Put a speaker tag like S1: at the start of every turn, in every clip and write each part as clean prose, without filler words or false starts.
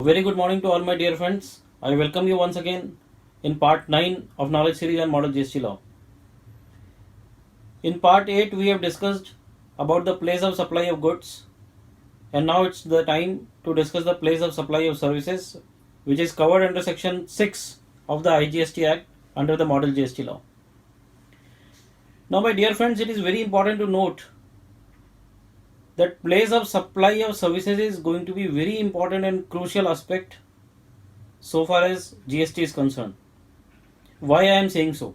S1: Very good morning to all my dear friends. I welcome you once again in part 9 of Knowledge Series and Model GST Law. In part 8, we have discussed about the place of supply of goods, and now it's the time to discuss the place of supply of services, which is covered under section 6 of the IGST Act under the Model GST Law. Now, my dear friends, it is very important to note that place of supply of services is going to be very important and crucial aspect so far as GST is concerned. Why I am saying so?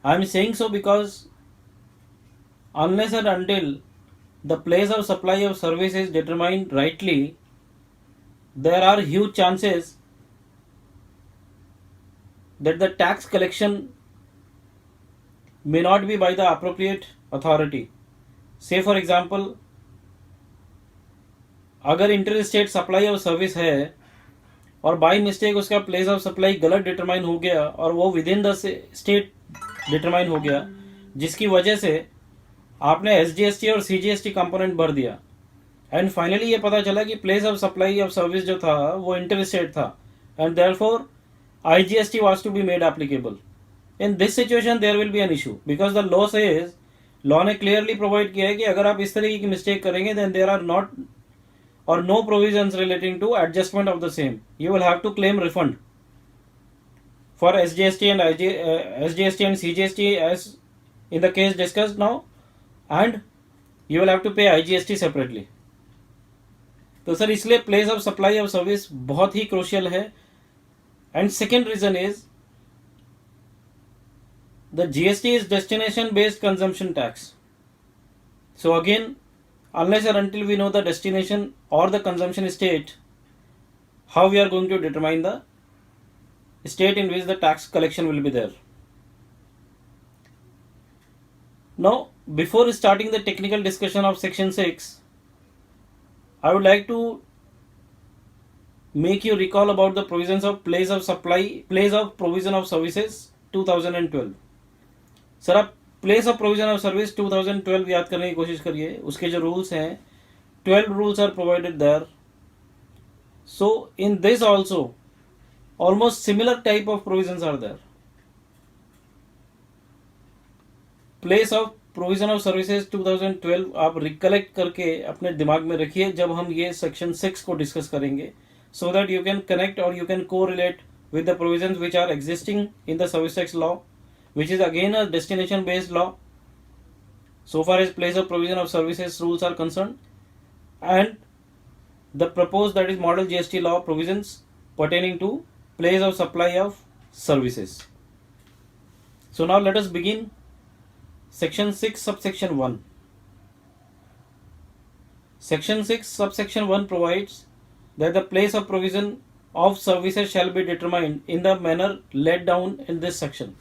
S1: I am saying so because unless and until the place of supply of service is determined rightly, there are huge chances that the tax collection may not be by the appropriate authority. Say for example, अगर inter state supply of service है और by mistake उसका place of supply गलत determine हो गया और वो with the state determine हो गया, जिसकी वजह से आपने एसजीएसटी और सीजीएसटी कंपोनेंट भर दिया एंड फाइनली ये पता चला कि place of supply of service जो था वो इंटर स्टेट था and therefore IGST was to be made applicable. In this situation there will be an issue because the law says, law ने क्लियरली प्रोवाइड किया है कि अगर आप इस तरीके की मिस्टेक करेंगे then there are not or no provisions relating to adjustment of the same. You will have to claim refund for SGST and SGST and CGST as in the case discussed now, and you will have to pay IGST separately. तो sir इसलिए place of supply of service बहुत ही crucial है. And second reason is the GST is destination based consumption tax. So again, unless or until we know the destination or the consumption state, how we are going to determine the state in which the tax collection will be there. Now, before starting the technical discussion of section 6, I would like to make you recall about the provisions of place of provision of services 2012. Sir आप place of provision of service 2012 याद करने की कोशिश करिए. उसके जो rules हैं, 12 rules are provided there. So in this also almost similar type of provisions are there. Place of provision of services 2012 आप रिकलेक्ट करके अपने दिमाग में रखिए जब हम ये सेक्शन 6 को डिस्कस करेंगे, so that you can connect और you can correlate with the provisions which are existing in the service tax law, which is again a destination based law so far as place of provision of services rules are concerned, and the proposed, that is model GST law provisions pertaining to place of supply of services. So now let us begin section 6 subsection 1. Section 6 subsection 1 provides that the place of provision of services shall be determined in the manner laid down in this section.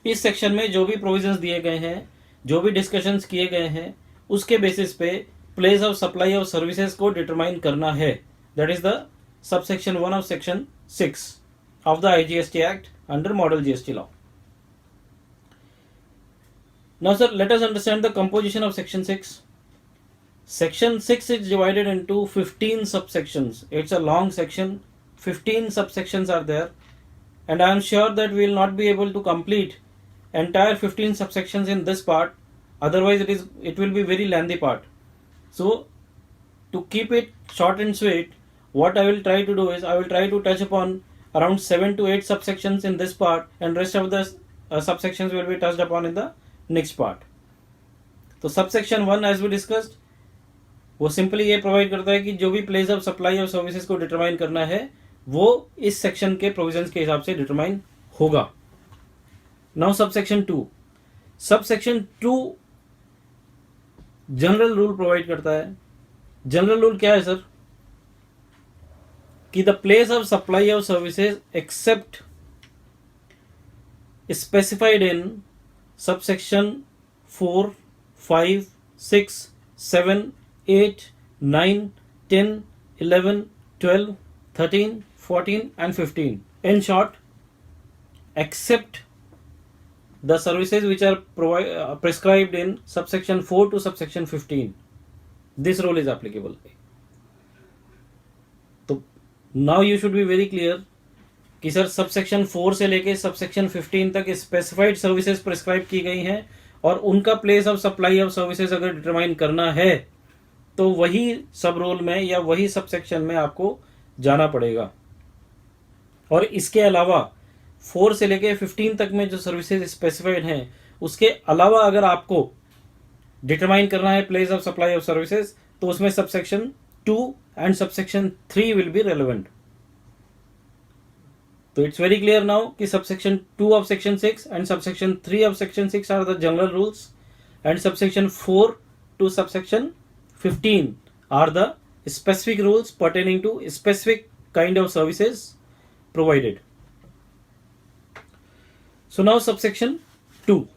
S1: इस section में जो भी provisions दिए गए हैं, जो भी discussions किए गए हैं, उसके बेसिस पे place of supply of services को डिटरमाइन करना है. That is the subsection 1 of section 6 of the IGST act under model GST law. Now sir, let us understand the composition of section 6. Section 6 is divided into 15 subsections. It's a long section. 15 subsections are there, and I am sure that we will not be able to complete entire 15 subsections in this part, otherwise it will be very lengthy part. So to keep it short and sweet, what I will try to do is I will try to touch upon around 7 to 8 subsections in this part, and rest of the subsections will be touched upon in the next part. तो subsection 1 as we discussed, वो simply ये provide करता है कि जो भी place of supply of services को determine करना है वो इस सेक्शन के प्रोविजंस के हिसाब से डिटरमाइन होगा. Now subsection 2. Subsection 2 general rule provide करता है. जनरल रूल क्या है सर? कि the place of supply of services except specified in subsection 4, 5, 6, 7, 8, 9, 10, 11, 12, 13, 14 and 15. In short, except the services which are prescribed in subsection 4 to subsection 15, this rule is applicable. Now you should be very clear कि sir subsection 4 से लेके subsection 15 तक specified services prescribe की गई हैं और उनका place of supply of services अगर डिटरमाइन करना है तो वही सब रोल में या वही सबसेक्शन में आपको जाना पड़ेगा। और इसके अलावा 4 से लेके 15 तक में जो सर्विसेज स्पेसिफाइड हैं उसके अलावा अगर आपको डिटरमाइन करना है place of supply of services तो उसमें subsection 2 and subsection 3 will be relevant. तो इट्स वेरी क्लियर नाउ कि subsection 2 of section 6 and subsection 3 of section 6 are the general rules and subsection 4 to subsection 15 are the specific rules pertaining to specific kind of services provided. So now subsection 2.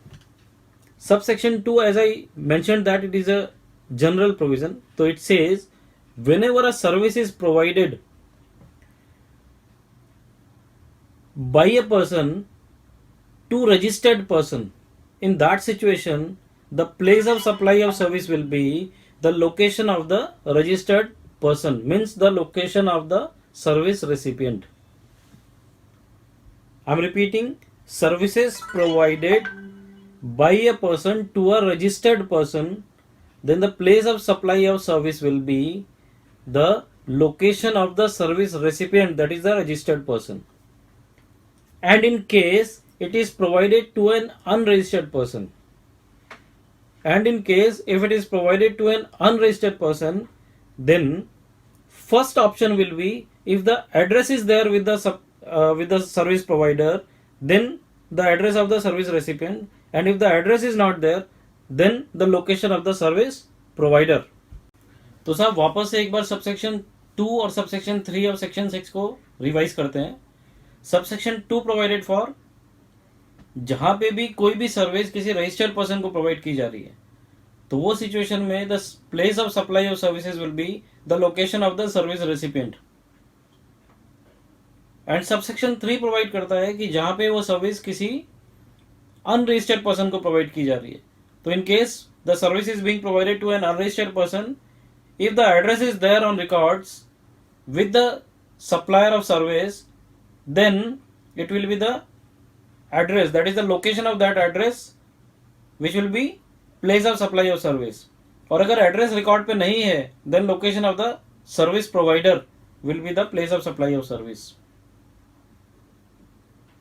S1: Subsection 2, as I mentioned that it is a general provision. So it says whenever a service is provided by a person to registered person, in that situation the place of supply of service will be the location of the registered person, means the location of the service recipient. I am repeating, services provided by a person to a registered person, then the place of supply of service will be the location of the service recipient, that is the registered person. And in case it is provided to an unregistered person, and in case if it is provided to an unregistered person, then first option will be if the address is there with the service provider, then the address of the service recipient, and if the address is not there, then the location of the service provider. तो साहब वापस से एक बार subsection 2 और subsection 3 और section 6 को revise करते हैं। सबसेक्शन 2 प्रोवाइडेड फॉर जहां पे भी कोई भी सर्विस किसी रजिस्टर्ड पर्सन को प्रोवाइड की जा रही है तो वो सिचुएशन में the place of supply of services will be the location of the service recipient. And subsection 3 provide करता है कि जहां पे वो सर्विस किसी अनरजिस्टर्ड पर्सन को प्रोवाइड की जा रही है तो in case the service is being provided to an unregistered person, if the address is there on records with the supplier of service, then it will be the address, that is the location of that address which will be place of supply of service. और अगर address record पे नहीं है then location of the service provider will be the place of supply of service.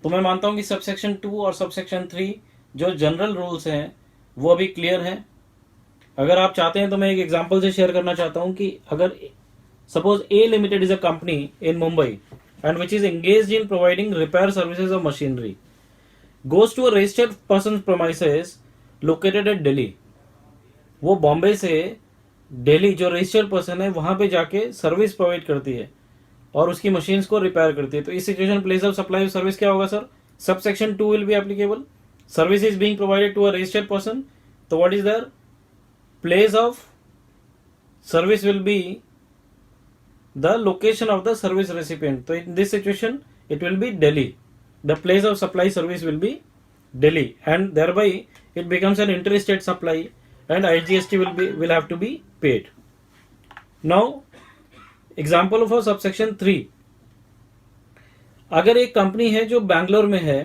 S1: तो मैं मानता हूं कि सबसेक्शन 2 और सबसेक्शन 3 जो जनरल रूल्स हैं वो अभी क्लियर हैं। अगर आप चाहते हैं तो मैं एक एग्जांपल से शेयर करना चाहता हूं कि अगर suppose A limited is a company in Mumbai and which is engaged in providing repair services of machinery, goes to a registered person premises located at Delhi. वो बॉम्बे से दिल्ली जो रजिस्टर्ड पर्सन है वहां पे जाके सर्विस प्रोवाइड करती है और उसकी मशीन्स को रिपेयर करती है। तो इस situation place of supply of service क्या होगा sir? Subsection 2 will be applicable. Service is being provided to a registered person, तो what is there? Place of service will be the location of the service recipient. So in this situation it will be Delhi. The place of supply service will be Delhi, and thereby it becomes an interstate supply and IGST will have to be paid. Now example for subsection 3. अगर एक company है जो बैंगलोर में है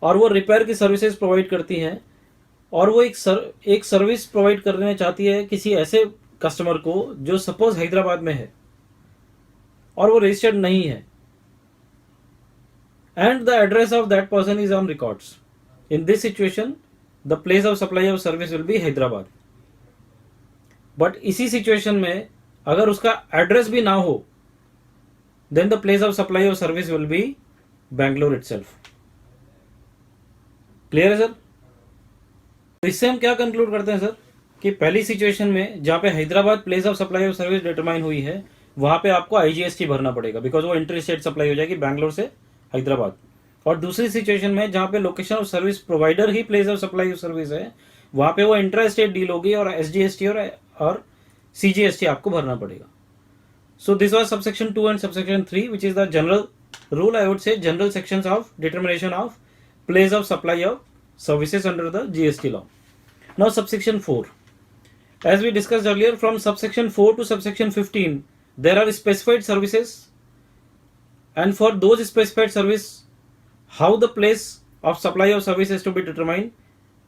S1: और वो repair की services provide करती है और वो एक सर्विस प्रोवाइड करना चाहती है किसी ऐसे कस्टमर को जो सपोज हैदराबाद में है और वो रजिस्टर्ड नहीं है, and the address of that person is on records, in this situation the place of supply of service will be Hyderabad. But इसी सिचुएशन में अगर उसका एड्रेस भी ना हो then the place of supply of service will be Bangalore itself. Clear है sir? इससे हम क्या कंक्लूड करते हैं सर कि पहली सिचुएशन में जहां पे Hyderabad place of supply of service determine हुई है वहां पे आपको आईजीएसटी भरना पड़ेगा बिकॉज वो इंटर स्टेट सप्लाई हो जाएगी बैंगलोर से हैदराबाद। और दूसरी सिचुएशन में जहां पे location of service provider he place of supply of service है वहां पे वो इंटर स्टेट डील होगी और एसजीएसटी और सीजीएसटी आपको भरना पड़ेगा। So this was subsection 2 and subsection 3 which is the general rule, I would say general sections of determination of place of supply of services under the GST law. Now subsection 4. As we discussed earlier, from subsection 4 to subsection 15, there are specified services and for those specified service how the place of supply of service is to be determined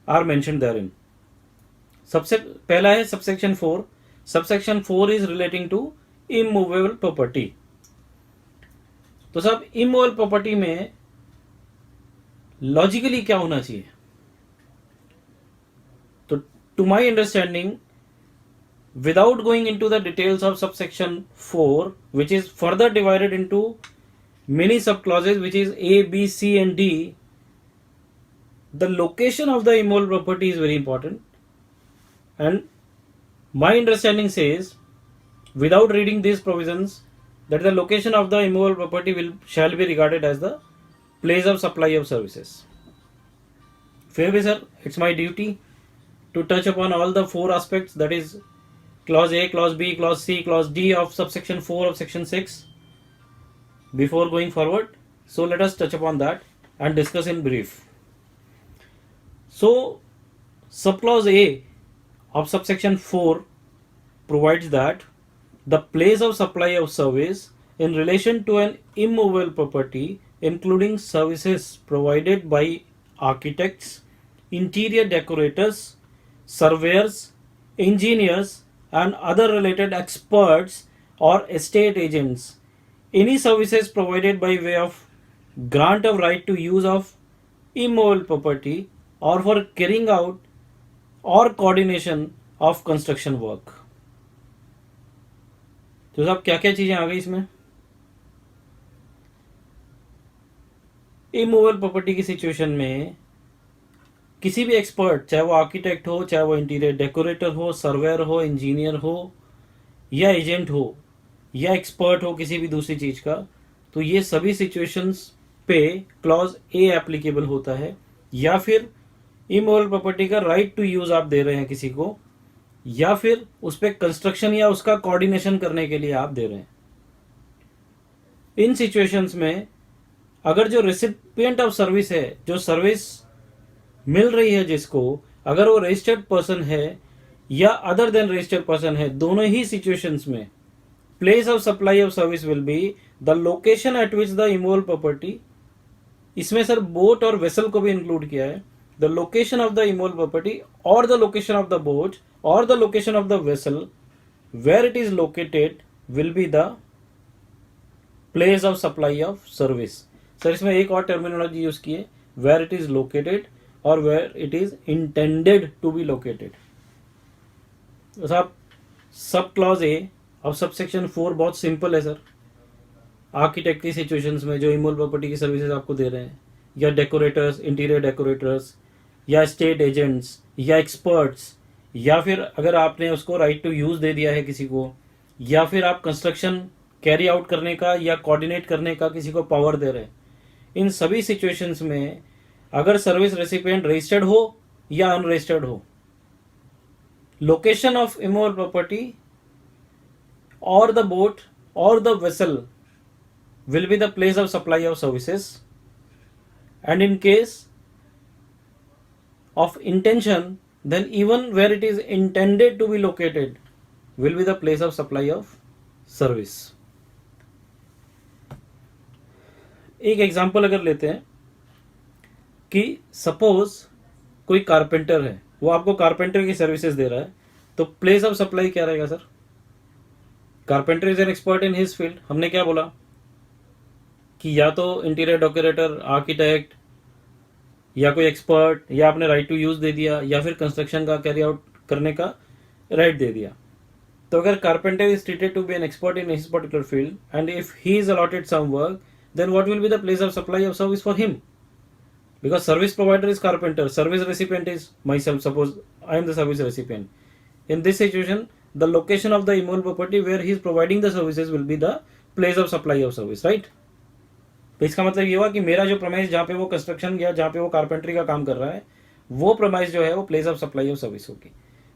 S1: are mentioned therein. सबसे पहला है subsection 4. Subsection 4 is relating to immovable property. तो सब immovable property में logically क्या होना चाहिए? तो to my understanding, without going into the details of subsection 4, which is further divided into many subclauses, which is A, B, C and D, the location of the immovable property is very important. And my understanding says, without reading these provisions, that the location of the immovable property shall be regarded as the place of supply of services. Fair way, sir? It's my duty to touch upon all the 4 aspects, that is clause A, clause B, clause C, clause D of subsection 4 of section 6 before going forward. So let us touch upon that and discuss in brief. So subclause A of subsection 4 provides that the place of supply of service in relation to an immovable property, including services provided by architects, interior decorators, surveyors, engineers and other related experts or estate agents, any services provided by way of grant of right to use of immovable property or for carrying out or coordination of construction work. तो साहब क्या क्या चीजें आ गई इसमें? Immovable property की situation में किसी भी एक्सपर्ट, चाहे वो आर्किटेक्ट हो, चाहे वो इंटीरियर डेकोरेटर हो, सर्वेयर हो, इंजीनियर हो या एजेंट हो या एक्सपर्ट हो किसी भी दूसरी चीज का, तो ये सभी सिचुएशंस पे क्लॉज ए एप्लीकेबल होता है. या फिर इमूवेबल प्रॉपर्टी का राइट टू यूज आप दे रहे हैं किसी को, या फिर उस पर कंस्ट्रक्शन या उसका कोऑर्डिनेशन करने के लिए आप दे रहे हैं. इन सिचुएशंस में अगर जो रेसिपिएंट ऑफ सर्विस है, जो सर्विस मिल रही है जिसको, अगर वो रजिस्टर्ड पर्सन है या अदर देन रजिस्टर्ड पर्सन है, दोनों ही सिचुएशंस में place of supply of service will be the location at which the immovable property. इसमें सर बोट और वेसल को भी इंक्लूड किया है. The location of the immovable property और the location of the boat or the location of the vessel where it is located will be the place of supply of service. Sir इसमें एक और terminology use की है, where it is located और where it is intended to be located. तो साहब sub clause A अब subsection 4 बहुत सिंपल है सर. आर्किटेक्ट की सिचुएशंस में जो इमूवेबल प्रॉपर्टी की सर्विसेज आपको दे रहे हैं, या डेकोरेटर्स, इंटीरियर डेकोरेटर्स या स्टेट एजेंट्स या एक्सपर्ट्स, या फिर अगर आपने उसको राइट टू यूज दे दिया है किसी को, या फिर आप कंस्ट्रक्शन कैरी आउट करने का या कोऑर्डिनेट करने का किसी को पावर दे रहे हैं, इन सभी सिचुएशंस में अगर सर्विस रेसिपिएंट रजिस्टर्ड हो या अनरजिस्टर्ड हो, लोकेशन ऑफ इमूवेबल प्रॉपर्टी और द बोट और the vessel will be the place of supply of services, and in case of intention, then even where it is intended to be located will be the place of supply of service. एक example अगर लेते हैं कि suppose कोई carpenter है, वो आपको carpenter की सर्विसेज दे रहा है, तो प्लेस ऑफ सप्लाई क्या रहेगा sir? Carpenter is an expert in his field. हमने क्या बोला कि या तो इंटीरियर डेकोरेटर, आर्किटेक्ट या कोई एक्सपर्ट, या आपने राइट टू यूज दे दिया, या फिर कंस्ट्रक्शन का कैरी आउट करने का राइट दे दिया. तो अगर carpenter is treated to be an expert in his particular field and if he is allotted some work, then what will be the place of supply of service for him? Because service provider is carpenter, service recipient is myself. Suppose I am the service recipient. In this situation the location of the immovable property where he is providing the services will be the place of supply of service, right? तो इसका मतलब ये हुआ कि मेरा जो premise जहाँ पे वो कंस्ट्रक्शन या जहाँ पे वो कारपेंट्री का काम कर रहा है, वो प्रमाइस जो है वो place of supply of service होगी.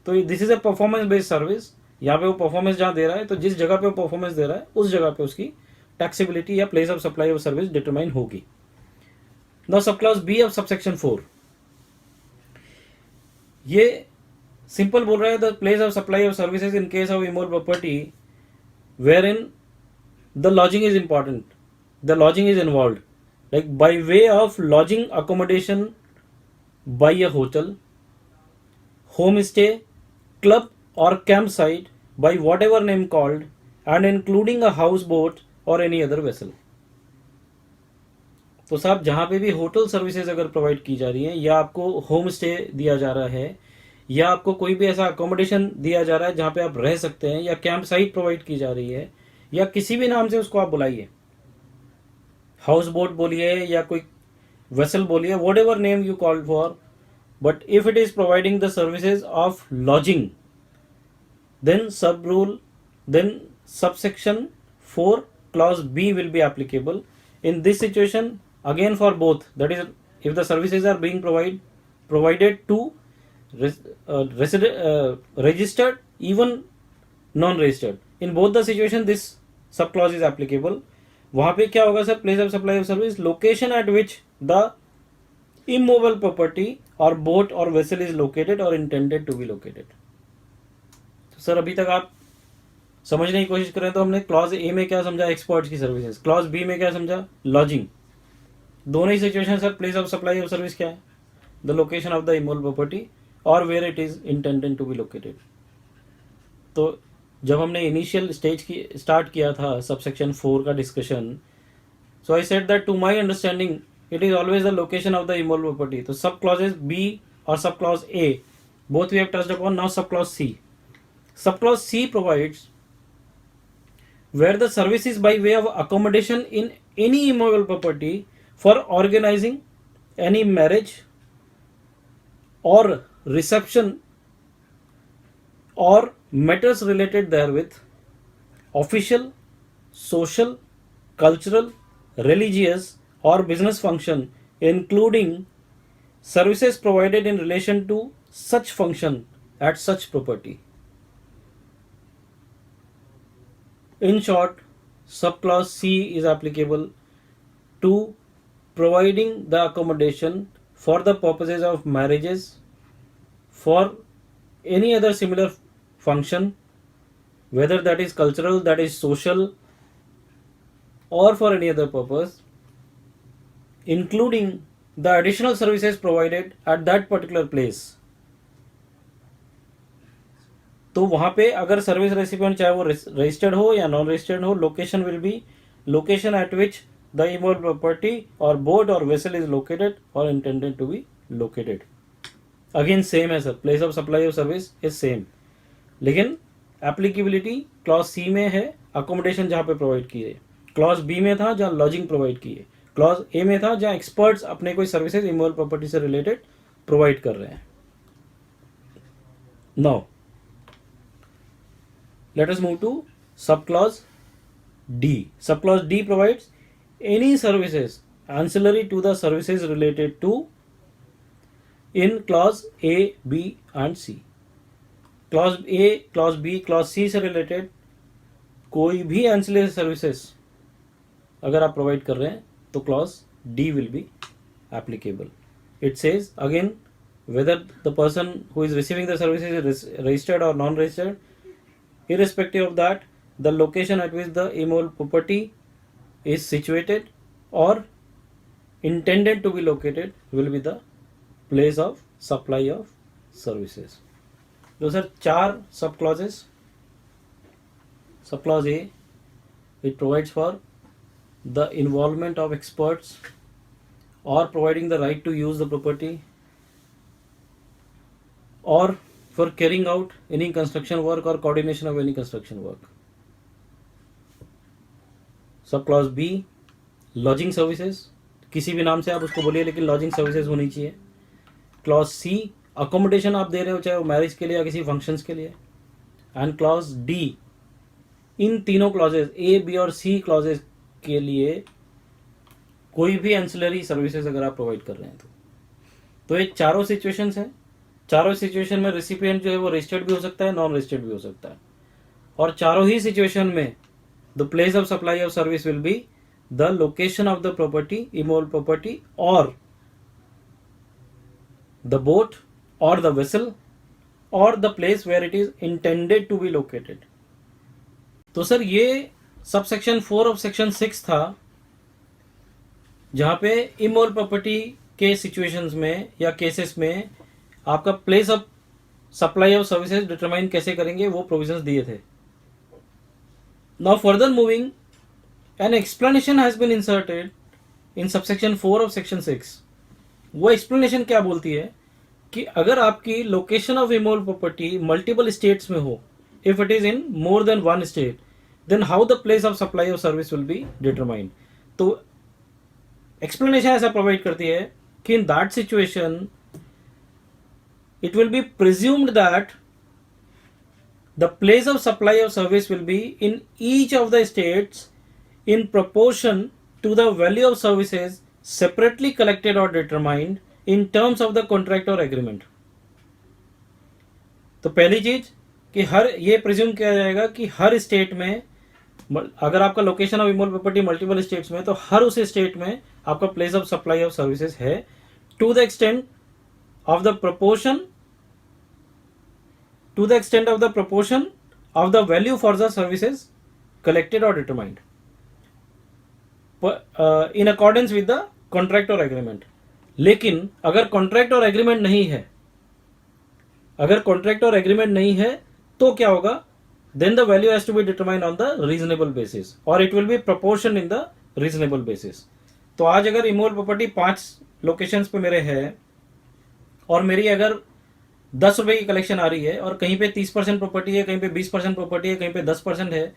S1: तो this is a performance based service. यहाँ पे वो परफॉर्मेंस जहाँ दे रहा है, तो जिस जगह पे वो परफॉर्मेंस दे रहा है उस जगह पे उसकी टैक्सेबिलिटी या place of supply of service determine होगी. नाउ सब क्लॉज बी ऑफ सबसेक्शन 4, ये सिंपल बोल रहा है, the place of supply of services in case of immovable property where in the lodging is important. the lodging is involved, like by way of lodging accommodation by a hotel, homestay, club or campsite by whatever name called, and including a houseboat or any other vessel. तो साहब जहाँ पे भी hotel services अगर provide की जा रही है, या आपको होम स्टे दिया जा रहा है, या आपको कोई भी ऐसा अकोमोडेशन दिया जा रहा है जहाँ पे आप रह सकते हैं, या कैंप साइट प्रोवाइड की जा रही है, या किसी भी नाम से उसको आप बुलाइए, हाउस बोट बोलिए या कोई वेसल बोलिए, what ever name you call for, but if it is providing the services of lodging, then sub rule, then subsection 4 clause B will be applicable. In this situation, again for both, that is if the services are being provided to registered, even non-registered, in both the situation this sub clause is applicable. वहाँ पे क्या होगा sir, place of supply of service, location at which the immovable property or boat or vessel is located or intended to be located. Sir अभी तक आप समझने की कोशिश करें तो हमने क्लॉज ए में क्या समझा, एक्सपर्ट्स की सर्विसेज, क्लॉज बी में क्या समझा, लॉजिंग. दोनों ही situation sir, place of supply of service क्या है, the location of the immovable property और where it is intended to be located. तो जब हमने इनिशियल स्टेज की स्टार्ट किया था सबसेक्शन 4 का discussion, so I said that to my understanding it is always the location of the immovable property. तो subclauses B और subclause A both we have touched upon. Now sub clause C. Subclause C provides where the service is by way of accommodation in any immovable property for organizing any marriage or reception or matters related therewith, official, social, cultural, religious or business function, including services provided in relation to such function at such property. In short, subclause C is applicable to providing the accommodation for the purposes of marriages, for any other similar function, whether that is cultural, that is social, or for any other purpose, including the additional services provided at that particular place. तो वहाँ पे अगर service recipient चाहे वो registered हो या non registered हो, location will be location at which the immovable property और बोट और वेसल इज लोकेटेड और intended to be located. Again same है sir, place of supply of service is same, लेकिन एप्लीकेबिलिटी क्लॉज सी में है accommodation जहाँ पे provide की है, क्लॉज बी में था जहाँ लॉजिंग प्रोवाइड की है, क्लॉज ए में था जहाँ एक्सपर्ट्स अपने कोई सर्विसेज इमूवेबल प्रॉपर्टी से रिलेटेड प्रोवाइड कर रहे हैं. Now let us move to subclause D. Subclause D provides any services ancillary to the services related to in clause A, B and C. Clause A, clause B, clause C से related कोई भी ancillary services अगर आप provide कर रहे हैं तो clause D will be applicable. It says again whether the person who is receiving the services is registered or non-registered. Irrespective of that, the location at which the immovable property is situated or intended to be located will be the place of supply of services. Those are 4 subclauses. Subclause A, it provides for the involvement of experts or providing the right to use the property or for carrying out any construction work or coordination of any construction work. Subclause B, lodging services, किसी भी नाम से आप उसको बोलिए लेकिन lodging services होनी चाहिए. क्लॉज सी, अकोमोडेशन आप दे रहे हो चाहे वो मैरिज के लिए या किसी फंक्शंस के लिए. एंड क्लॉज डी, इन तीनों क्लॉजेज ए, बी और सी क्लॉजेज के लिए कोई भी एंसिलरी सर्विसेज अगर आप प्रोवाइड कर रहे हैं तो ये चारों सिचुएशंस हैं. चारों सिचुएशन में रेसिपिएंट जो है वो रजिस्टर्ड भी हो सकता है, नॉन रजिस्टर्ड भी हो सकता है, और चारों ही सिचुएशन में the place of supply of service will be the location of the property, immovable property और द बोट और द वेसल और the place where it is intended to be located. तो सर ये सब सेक्शन 4 ऑफ सेक्शन 6 था जहाँ पे immoral property के situations में या केसेस में आपका place of supply of services determine कैसे करेंगे वो प्रोविजंस दिए थे. Now further moving, an explanation has been inserted in subsection 4 of section 6. वो एक्सप्लेनेशन क्या बोलती है कि अगर आपकी location of immoral property multiple states में हो, if it is in more than one state, then how the place of supply of service will be determined. तो एक्सप्लेनेशन ऐसा प्रोवाइड करती है कि in that situation it will be presumed that the place of supply of service will be in each of the states in proportion to the value of services separately collected or determined in terms of the contract or agreement. तो पहली चीज कि हर ये presume किया जाएगा कि हर state में, अगर आपका location of immoral property multiple states में, तो हर उस स्टेट में आपका place of supply of services है to the extent of the proportion of the value for the services collected or determined in accordance with the contract or agreement. लेकिन अगर contract और एग्रीमेंट नहीं है, तो क्या होगा? then the value has to be determined on the reasonable basis or it will be proportion in the reasonable basis. तो आज अगर इमोरल प्रॉपर्टी 5 लोकेशंस पे मेरे है और मेरी अगर 10 रुपए की कलेक्शन आ रही है और कहीं पे 30% प्रॉपर्टी है, कहीं पे 20% प्रॉपर्टी है, कहीं पे 10% है,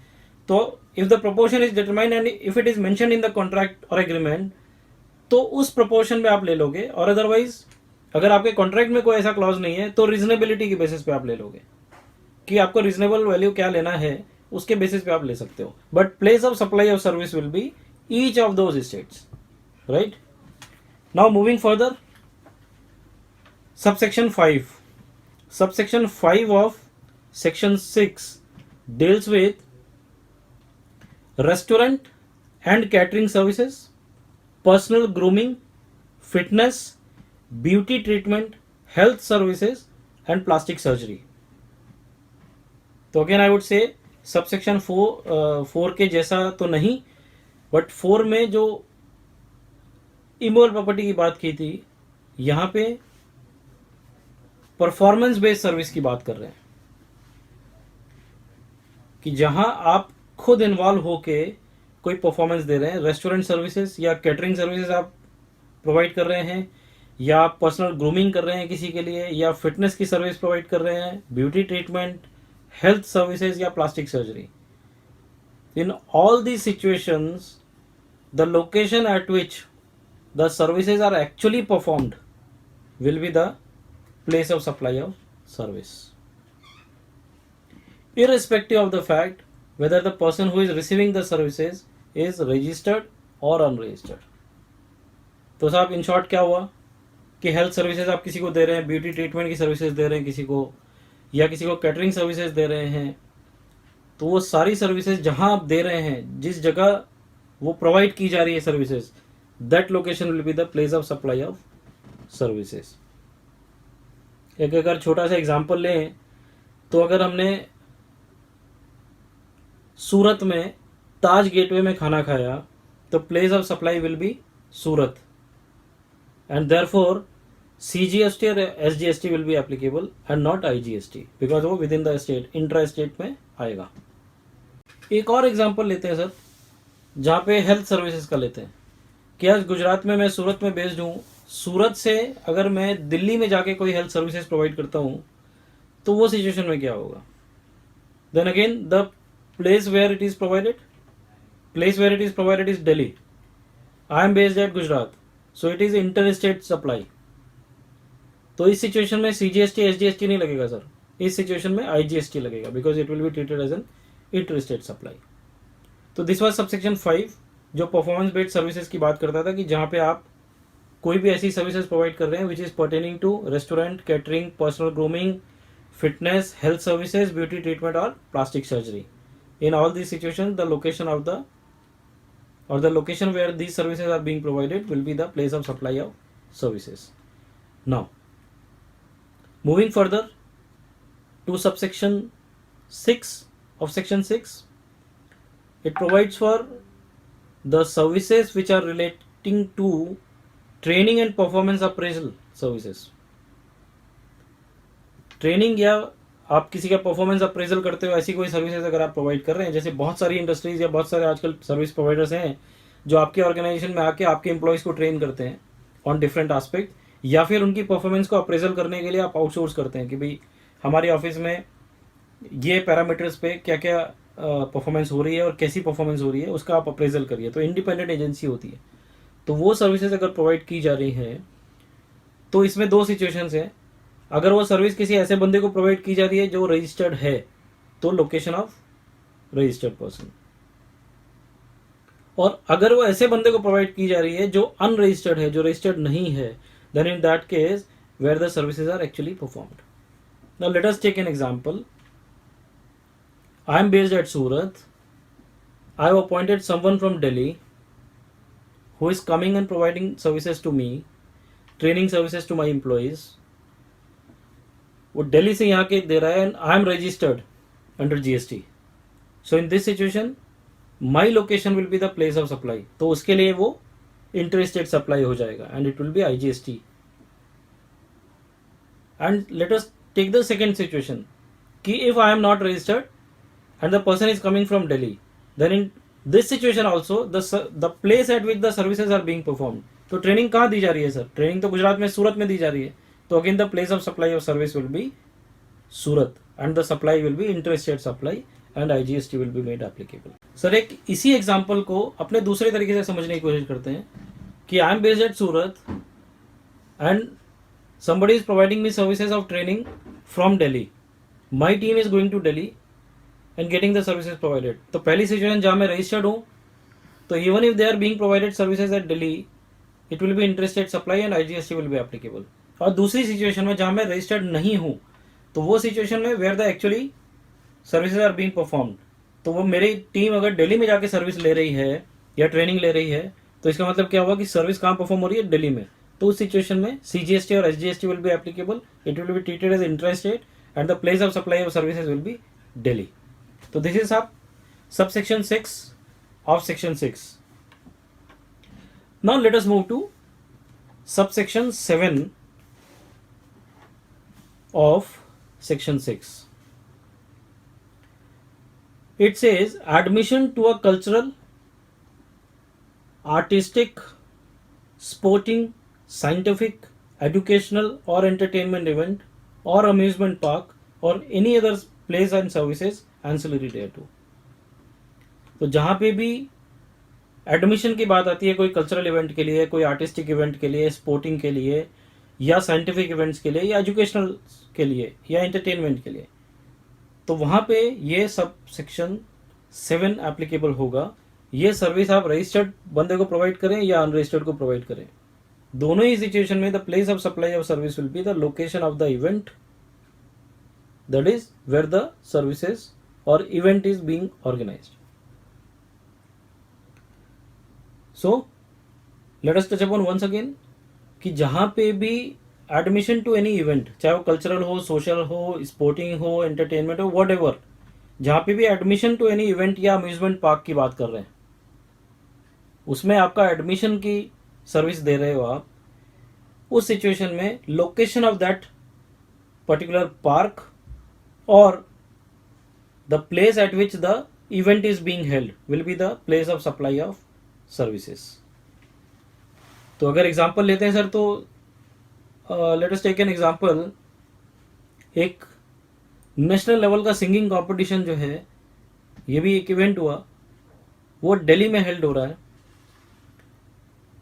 S1: तो if the proportion is determined and if it is mentioned in the contract और एग्रीमेंट, तो उस प्रोपोर्शन में आप ले लोगे. और अदरवाइज अगर आपके कॉन्ट्रैक्ट में कोई ऐसा क्लॉज नहीं है तो रीजनेबिलिटी की बेसिस पे आप ले लोगे कि आपको रीजनेबल वैल्यू क्या लेना है, उसके बेसिस पे आप ले सकते हो. But place of supply of service will B each of those states. Right now moving further, subsection 5 of section 6 deals with restaurant and catering services, personal grooming, fitness, beauty treatment, health services and plastic surgery. तो again I would say subsection 4 के जैसा तो नहीं, but 4 में जो immoral property की बात की थी, यहां पे परफॉर्मेंस बेस्ड सर्विस की बात कर रहे हैं कि जहां आप खुद इन्वॉल्व होके कोई परफॉर्मेंस दे रहे हैं. रेस्टोरेंट सर्विसेज या कैटरिंग सर्विसेज आप प्रोवाइड कर रहे हैं, या आप पर्सनल ग्रूमिंग कर रहे हैं किसी के लिए, या फिटनेस की सर्विस प्रोवाइड कर रहे हैं, ब्यूटी ट्रीटमेंट, हेल्थ सर्विसेज या plastic surgery. In all these situations the location at which the services are actually performed will be the place of supply of service, irrespective of the fact whether the person who is receiving the services is registered or unregistered. तो साहब in short क्या हुआ कि health services आप किसी को दे रहे हैं, ब्यूटी ट्रीटमेंट की सर्विसेज दे रहे हैं किसी को, या किसी को कैटरिंग सर्विसेज दे रहे हैं, तो वो सारी सर्विसेज जहां आप दे रहे हैं, जिस जगह वो प्रोवाइड की जा रही है services, that location will be the place of supply of services. एक अगर छोटा सा एग्जांपल लें तो अगर हमने सूरत में ताज गेटवे में खाना खाया तो place of supply will be Surat, and therefore CGST और SGST will be applicable and not IGST because वो with the state, intra state में आएगा. एक और एग्जांपल लेते हैं सर, जहाँ पे हेल्थ सर्विसेज का लेते हैं कि आज गुजरात में मैं सूरत में बेस्ड हूँ. सूरत से अगर मैं दिल्ली में जाके कोई हेल्थ सर्विसेज प्रोवाइड करता हूँ तो वो सिचुएशन में क्या होगा? Then again the place where it is provided is Delhi. I am based at Gujarat, so it is inter state supply. तो इस सिचुएशन में CGST SGST नहीं लगेगा सर, इस सिचुएशन में IGST लगेगा because it will be treated as an inter state supply. तो this was subsection 5 जो परफॉर्मेंस बेस्ड सर्विसेज की बात करता था कि जहाँ पे आप कोई भी ऐसी सर्विसेज प्रोवाइड कर रहे हैं which is pertaining to restaurant, catering, personal grooming, fitness, health services, beauty treatment और plastic surgery. In all these situation the location of the or the location where these services are being provided will be the place of supply of services. Now moving further to subsection 6 of section 6, it provides for the services which are relating to training and performance appraisal services. Training या आप किसी का performance appraisal करते हो, ऐसी कोई services अगर आप प्रोवाइड कर रहे हैं, जैसे बहुत सारी इंडस्ट्रीज या बहुत सारे आजकल सर्विस प्रोवाइडर्स हैं जो आपके ऑर्गेनाइजेशन में आके आपके एम्प्लॉयज़ को ट्रेन करते हैं ऑन डिफरेंट एस्पेक्ट, या फिर उनकी परफॉर्मेंस को अप्रेजल करने के लिए आप आउटसोर्स करते हैं कि भाई हमारी ऑफिस में ये पैरामीटर्स पे क्या क्या परफॉर्मेंस हो रही है और कैसी परफॉर्मेंस हो रही है उसका आप अप्रेजल करिए। तो इंडिपेंडेंट एजेंसी होती है। तो वो सर्विसेज अगर प्रोवाइड की जा रही हैं तो इसमें दो सिचुएशंस हैं। अगर वो सर्विस किसी ऐसे बंदे को प्रोवाइड की जा रही है जो रजिस्टर्ड है, तो लोकेशन ऑफ रजिस्टर्ड पर्सन, और अगर वो ऐसे बंदे को प्रोवाइड की जा रही है जो अनरजिस्टर्ड है, जो रजिस्टर्ड नहीं है, then in that case where the services are actually performed. Now let us take an example. I am based at Surat. I have appointed someone from Delhi who is coming and providing services to me, training services to my employees. वो दिल्ली से यहाँ के दे रहा है and I am registered under GST. So in this situation my location will be the place of supply. तो उसके लिए वो इंटर स्टेट सप्लाई हो जाएगा and it will be IGST. And let us take the second situation कि if I am not registered and the person is coming from Delhi, then in this situation also the place at which the services are being performed. तो training कहाँ दी जा रही है sir? Training तो गुजरात में सूरत में दी जा रही है। तो again the place of supply of service will be Surat and the supply will B inter state supply and IGST will be made applicable. Sir एक इसी एग्जांपल को अपने दूसरे तरीके से समझने की कोशिश करते हैं कि आई am based at Surat and somebody is providing me services of training from Delhi. My team is going to Delhi and getting the services provided. तो पहली सिचुएशन जहाँ मैं रजिस्टर्ड हूँ, तो even if they are being provided services at Delhi, it will be interstate supply and IGST will be applicable. और दूसरी situation में जहाँ मैं रजिस्टर्ड नहीं हूँ, तो वो सिचुएशन में where the actually services are being performed, तो वो मेरी टीम अगर दिल्ली में जाके सर्विस ले रही है या ट्रेनिंग ले रही है, तो इसका मतलब क्या हुआ कि सर्विस कहाँ परफॉर्म हो रही है? दिल्ली में। तो उस सिचुएशन में सीजीएसटी और SGST will be applicable. It will be treated as intrastate and the place of supply of services will be Delhi. तो दिस इज आप subsection 6 of section 6। Now let us move to subsection 7 of section 6। It says admission to a cultural, artistic, sporting, scientific, educational or entertainment event or amusement park or any other place and services ancillary thereto। तो जहाँ पे भी admission की बात आती है कोई cultural event के लिए, कोई आर्टिस्टिक इवेंट के लिए, स्पोर्टिंग के लिए या साइंटिफिक इवेंट्स के लिए या एजुकेशनल के लिए या एंटरटेनमेंट के लिए, तो वहाँ पे ये सब सेक्शन 7 एप्लीकेबल होगा। ये सर्विस आप रजिस्टर्ड बंदे को प्रोवाइड करें या अनरजिस्टर्ड को प्रोवाइड करें, दोनों ही सिचुएशन में the place of supply of service will be the location of the event, that is where the services और event is being organised. So let us touch upon once again कि जहां पे भी admission to any event, चाहे वो cultural हो, social हो, sporting हो, एंटरटेनमेंट हो, वॉट एवर, जहां पे भी एडमिशन टू एनी इवेंट या अम्यूजमेंट पार्क की बात कर रहे हैं, उसमें आपका एडमिशन की सर्विस दे रहे हो आप, उस सिचुएशन में location of that particular park और the place at which the event is being held will be the place of supply of services. तो अगर एग्जांपल लेते हैं सर, तो let us take an example. एक नेशनल लेवल का singing competition जो है, ये भी एक इवेंट हुआ, वो दिल्ली में हेल्ड हो रहा है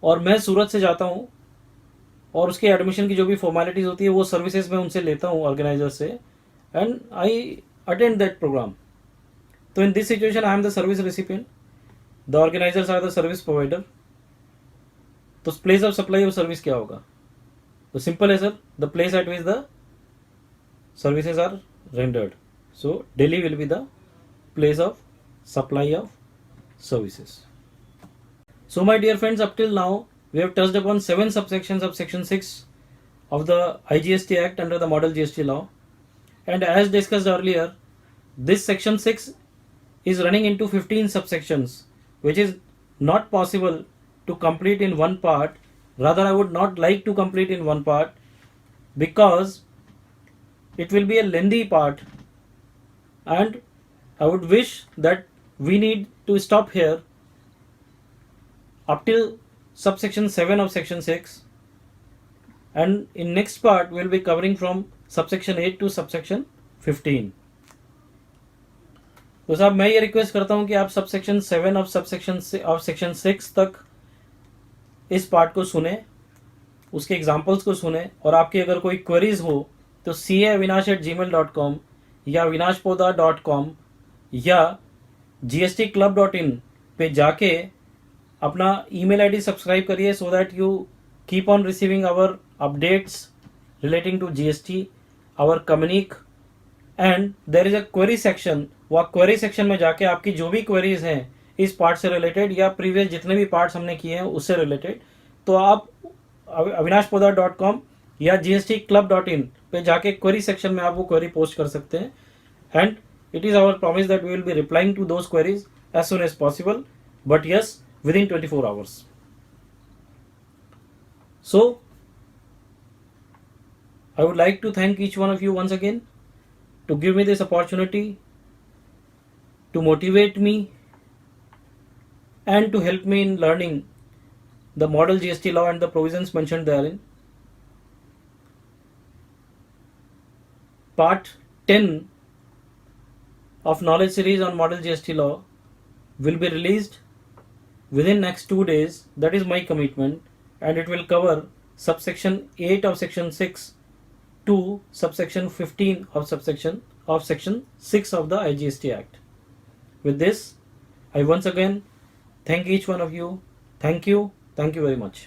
S1: और मैं सूरत से जाता हूँ और उसके एडमिशन की जो भी फॉर्मेलिटीज होती है वो सर्विसेज मैं उनसे लेता हूँ ऑर्गेनाइजर से, and I attend that programme. तो in this situation I am the service recipient, the organisers are the service provider. तो place of supply of service क्या होगा? तो सिंपल है sir, the place at which the services are rendered. So Delhi will be the place of supply of services. So my dear friends, up till now we have touched upon 7 subsections of section 6 of the IGST Act under the Model GST law, and as discussed earlier, this section 6 is running into 15 subsections, which is not possible to complete in one part. Rather, I would not like to complete in one part because it will be a lengthy part, and I would wish that we need to stop here up till subsection 7 of section 6, and in next part we will be covering from subsection 8 to subsection 15. तो साहब मैं ये request करता हूँ कि आप subsection 7 of section 6 तक इस पार्ट को सुने, उसके एग्जाम्पल्स को सुने, और आपकी अगर कोई क्वेरीज हो तो ca@gmail.com या avinash.poddar.com या gstclub.in पे जाके अपना ईमेल आईडी सब्सक्राइब करिए, so that you keep on receiving our updates relating to GST, our communique, and there is a query section. वह क्वेरी सेक्शन में जाके आपकी जो भी क्वेरीज हैं इस पार्ट से रिलेटेड या प्रीवियस जितने भी पार्ट्स हमने किए हैं उससे रिलेटेड, तो आप avinash.poddar.com या gstclub.in पे जाके क्वेरी सेक्शन में आप वो क्वेरी पोस्ट कर सकते हैं. And it is our promise that we will be replying to those queries as soon as possible, but yes, within 24 hours. So, I would like to thank each one of you once again to give me this opportunity to motivate me and to help me in learning the model GST law and the provisions mentioned therein. Part 10 of knowledge series on model GST law will be released within next 2 days. That is my commitment, and it will cover subsection 8 of section 6 to subsection 15 of section 6 of the IGST Act. With this, I once again thank each one of you. Thank you very much.